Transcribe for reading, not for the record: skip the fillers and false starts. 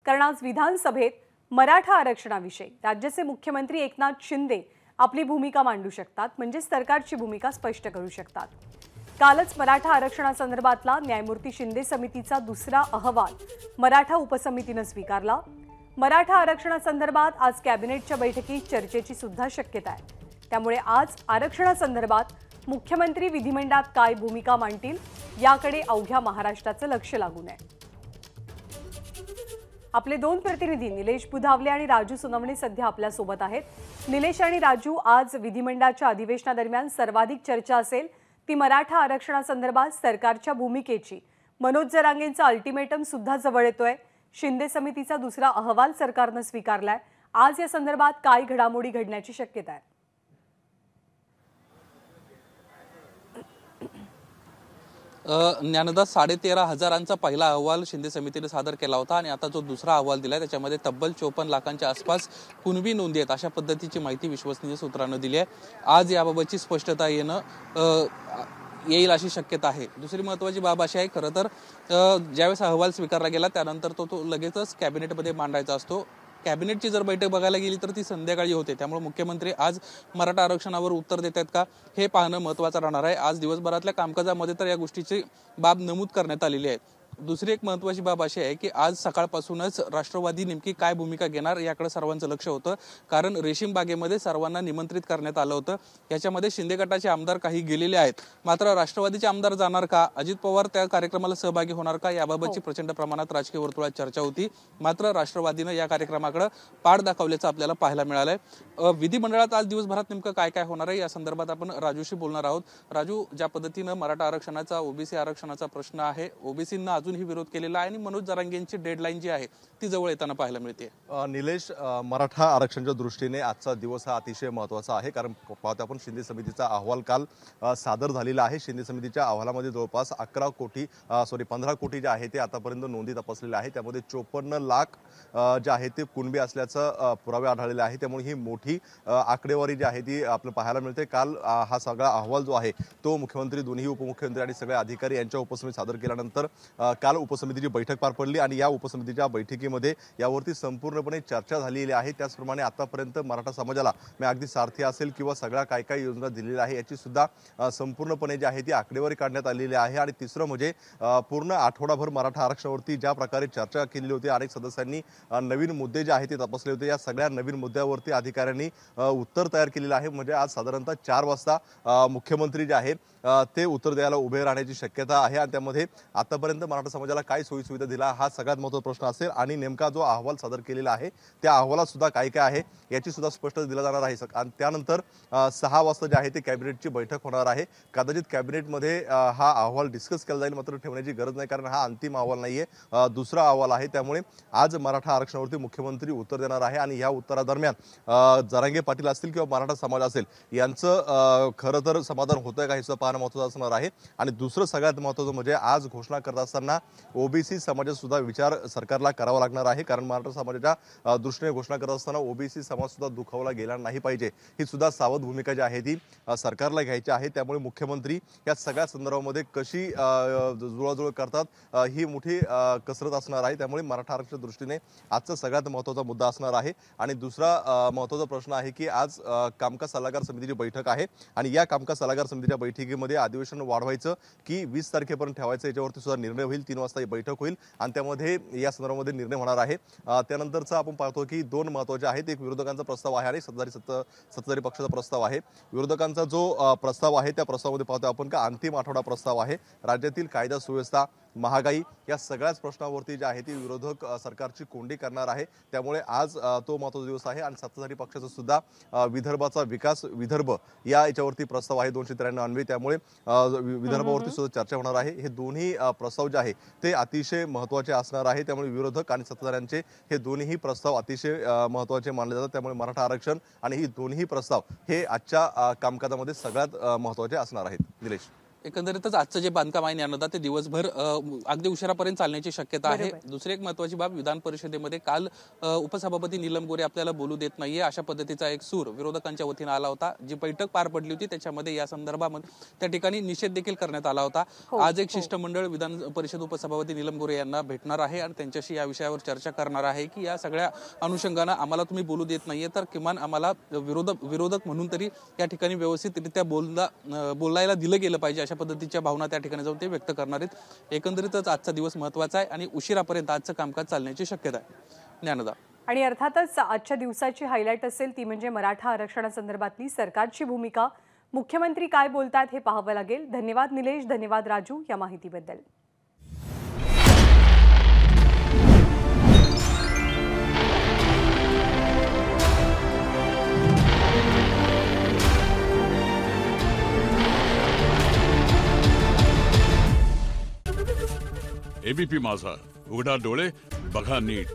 कारण आज विधानसभेत मराठा आरक्षणाविषयी राज्याचे मुख्यमंत्री एकनाथ शिंदे आपली भूमिका मांडू शकतात, म्हणजे सरकारची भूमिका स्पष्ट करू शकतात। कालच मराठा आरक्षणासंदर्भातला न्यायमूर्ती शिंदे समितीचा दुसरा अहवाल मराठा उपसमितीने स्वीकारला। मराठा आरक्षणासंदर्भात आज कॅबिनेटच्या बैठकीत चर्चेची सुद्धा शक्यता आहे। त्यामुळे आज आरक्षणासंदर्भात मुख्यमंत्री विधिमंडळात काय भूमिका मांडतील याकडे अवघ्या महाराष्ट्राचं लक्ष लागून आहे। आपले दोन प्रतिनिधी निलेश बुधावले आणि राजू सुनवणे सध्या आपल्या सोबत आहेत। निलेश आणि राजू, आज विधिमंडळाच्या अधिवेशनादरम्यान सर्वाधिक चर्चा असेल ती मराठा आरक्षणासंदर्भात सरकारच्या भूमिकेची। मनोज जरांगेंचा अल्टिमेटम सुद्धा जवळ येतोय। शिंदे समितीचा दुसरा अहवाल सरकारने स्वीकारलाय। आज या संदर्भात काय घडामोडी घडण्याची शक्यता आहे? ज्ञानदा 13,500 पहिला अहवाल शिंदे समितीने सादर केला होता आणि आता जो दुसरा अहवाल दिलाय त्याच्यामध्ये तब्बल 54 लाखांच्या आसपास कुणबी नोंदी आहेत अशा पद्धतीची माहिती विश्वसनीय सूत्रांनी दिली आहे। आज याबाबतची स्पष्टता येईल अशी शक्यता आहे। दुसरी महत्त्वाची बाब अशी आहे, खरं तर ज्यावेळेस अहवाल स्वीकारला गेला त्यानंतर तो लगेचच कॅबिनेटमध्ये मांडायचा असतो। कॅबिनेटची जर बैठक बघायला गेली तर ती संध्याकाळी होते, त्यामुळे मुख्यमंत्री आज मराठा आरक्षणावर उत्तर देत आहेत का हे पाहणं महत्त्वाचं राहणार आहे। आज दिवसभरातल्या कामकाजामध्ये तर या गोष्टीची बाब नमूद करण्यात आलेली आहे। दुसरी एक महत्त्वाची बाब अशी आहे की आज सकाळपासूनच राष्ट्रवादी नेमकी काय भूमिका घेणार याकडे सर्वांचं लक्ष होतं, कारण रेशीम बागेमध्ये सर्वांना निमंत्रित करण्यात आलं होतं। याच्यामध्ये शिंदे गटाचे आमदार काही गेलेले आहेत, मात्र राष्ट्रवादीचे आमदार जाणार का, अजित पवार त्या कार्यक्रमाला सहभागी होणार का याबाबतची प्रचंड प्रमाणात राजकीय वर्तुळात चर्चा होती। मात्र राष्ट्रवादीने या कार्यक्रमाकडे पाठ दाखवल्याचं आपल्याला पाहायला मिळालंय। विधिमंडळात आज दिवसभरात नेमकं काय काय होणार आहे या संदर्भात आपण राजूशी बोलणार आहोत। राजू, ज्या पद्धतीनं मराठा आरक्षणाचा ओबीसी आरक्षणाचा प्रश्न आहे, ओबीसींना अजूनही विरोध केलेला आहे आणि मनोज जरांगेंची डेडलाईन जी आहे ती जवळ येताना पाहायला मिळते। निलेश, मराठा आरक्षणाच्या दृष्टीने आजचा दिवस हा अतिशय महत्त्वाचा आहे, कारण पाहतो आपण शिंदे समितीचा अहवाल काल सादर झालेला आहे। शिंदे समितीच्या अहवालामध्ये जवळपास 15 कोटी जे आहे ते आतापर्यंत नोंदी तपासलेल्या आहे। त्यामध्ये 54 लाख जे आहे ते कुणबी असल्याचं पुरावे आढळलेले आहे। त्यामुळे ही मोठी आकडेवारी जी आहे ती आपल्याला पाहायला मिळते। काल हा सगळा अहवाल जो आहे तो मुख्यमंत्री, दोन्ही उपमुख्यमंत्री आणि सगळे अधिकारी यांच्या उपसमितीत सादर केल्यानंतर काल उपसमितीची बैठक पार पडली आणि या उपसमितीच्या बैठकीमध्ये यावरती संपूर्णपणे चर्चा झालेली आहे। त्याचप्रमाणे आतापर्यंत मराठा समाजाला अगदी सारथी असेल किंवा सगळ्या काय काय योजना दिलेल्या आहे याची सुद्धा संपूर्णपणे जी आहे ती आकडेवारी काढण्यात आलेली आहे। आणि तिसरं म्हणजे पूर्ण आठवडाभर मराठा आरक्षणावरती ज्या प्रकारे चर्चा केली होती, अनेक सदस्यांनी नवीन मुद्दे जे आहेत ते तपासले होते, या सगळ्या नवीन मुद्द्यावरती अधिकाऱ्यांनी उत्तर तयार केलेलं आहे। म्हणजे आज साधारणतः 4 वाजता मुख्यमंत्री जे आहे ते उत्तर द्यायला उभे राहण्याची शक्यता आहे। आणि त्यामध्ये आतापर्यंत मराठा समाजाला काय सोयी सुविधा दिला हा सगळ्यात महत्त्वाचा प्रश्न असेल आणि नेमका जो अहवाल सादर केलेला आहे त्या अहवालात सुद्धा काय काय आहे याची सुद्धा स्पष्टता दिला जाणार आहे। आणि त्यानंतर 6 वाजता जे आहे ते कॅबिनेटची बैठक होणार आहे। कदाचित कॅबिनेटमध्ये हा अहवाल डिस्कस केला जाईल, मात्र ठेवण्याची गरज नाही, कारण हा अंतिम अहवाल नाहीये, दुसरा अहवाल आहे। त्यामुळे आज मराठा आरक्षणावरती मुख्यमंत्री उत्तर देणार आहे आणि या उत्तरादरम्यान जरांगे पाटील असतील किंवा मराठा समाज असेल यांचं खरं तर समाधान होतंय का हे सुद्धा पाहणं महत्त्वाचं असणार आहे। आणि दुसरं सगळ्यात महत्त्वाचं म्हणजे आज घोषणा करत असताना ओबीसी समाजाचा सुद्धा विचार सरकारला करावा लागणार आहे, कारण मराठा समाजाच्या दृष्टीने घोषणा करत असताना ओबीसी समाज सुद्धा दुखावला गेला नाही पाहिजे, ही सुद्धा सावध भूमिका जी आहे ती सरकारला घ्यायची आहे। त्यामुळे मुख्यमंत्री या सगळ्या संदर्भामध्ये कशी जुळवाजुळव करतात ही मोठी कसरत असणार आहे। त्यामुळे मराठा आरक्षणाच्या दृष्टीने आजचा सगळ्यात महत्त्वाचा मुद्दा असणार आहे। आणि दुसरा महत्त्वाचा प्रश्न आहे की आज कामकाज सल्लागार समितीची बैठक आहे आणि या कामकाज सल्लागार समितीच्या बैठकीमध्ये अधिवेशन वाढवायचं की 20 तारखेपर्यंत ठेवायचं याच्यावरती सुद्धा निर्णय होईल। 3 वाजता ही बैठक होईल आणि त्यामध्ये या संदर्भामध्ये निर्णय होणार आहे। त्यानंतरचा आपण पाहतो की 2 महत्त्वाचे आहेत, एक विरोधकांचा प्रस्ताव आहे आणि सत्ताधारी पक्षाचा प्रस्ताव आहे। विरोधकांचा जो प्रस्ताव आहे त्या प्रस्तावामध्ये पाहतो आपण का अंतिम आठवडा प्रस्ताव आहे। राज्यातील कायदा सुव्यवस्था, महागाई या सगळ्याच प्रश्नावरती जे आहे ती विरोधक सरकारची कोंडी करणार आहे। त्यामुळे आज तो महत्त्वाचा दिवस आहे आणि सत्ताधारी पक्षाचा सुद्धा विदर्भाचा विकास, विदर्भ या याच्यावरती प्रस्ताव आहे 293 त्यामुळे विदर्भावरती सुद्धा चर्चा होणार आहे। हे दोन्ही प्रस्ताव जे आहे ते अतिशय महत्त्वाचे असणार आहे। त्यामुळे विरोधक आणि सत्ताधाऱ्यांचे हे दोन्ही प्रस्ताव अतिशय महत्त्वाचे मानले जातात। त्यामुळे मराठा आरक्षण आणि ही दोन्ही प्रस्ताव हे आजच्या कामकाजामध्ये सगळ्यात महत्त्वाचे असणार आहेत। निलेश, एकंदरीतच आजचं जे बांधकाम आहे ज्ञानदा ते दिवसभर अगदी उशिरापर्यंत चालण्याची शक्यता आहे. दुसरी एक महत्त्वाची बाब, विधान परिषदेमध्ये काल उपसभापती नीलम गोरे आपल्याला बोलू देत नाहीये अशा पद्धतीचा एक सूर विरोधकांच्या वतीने आला होता. जी बैठक पार पडली होती त्याच्यामध्ये या संदर्भामध्ये त्या ठिकाणी निषेध देखील करण्यात आला होता. आज एक शिष्टमंडळ विधान परिषद उपसभापती नीलम गोरे यांना भेटणार आहे आणि त्यांच्याशी या विषयावर चर्चा करणार आहे की या सगळ्या अनुषंगानं आम्हाला तुम्ही बोलू देत नाहीये तर किमान आम्हाला विरोधक म्हणून तरी या ठिकाणी व्यवस्थितरित्या बोलायला दिलं गेलं पाहिजे अशा पद्धतीच्या भावना त्या ठिकाणी जाऊन ते व्यक्त करणार आहेत. एकंदरीतच आजचा दिवस महत्त्वाचा आहे आणि उशिरापर्यंत आजचं कामकाज चालण्याची शक्यता आहे. ज्ञानदा. आणि अर्थातच आजच्या दिवसाची हायलाईट असेल ती म्हणजे मराठा आरक्षणासंदर्भातली सरकारची भूमिका. मुख्यमंत्री काय बोलतात हे पाहावं लागेल. धन्यवाद निलेश, धन्यवाद राजू या माहितीबद्दल. एबीपी माझा, उघडा डोळे बघा नीट.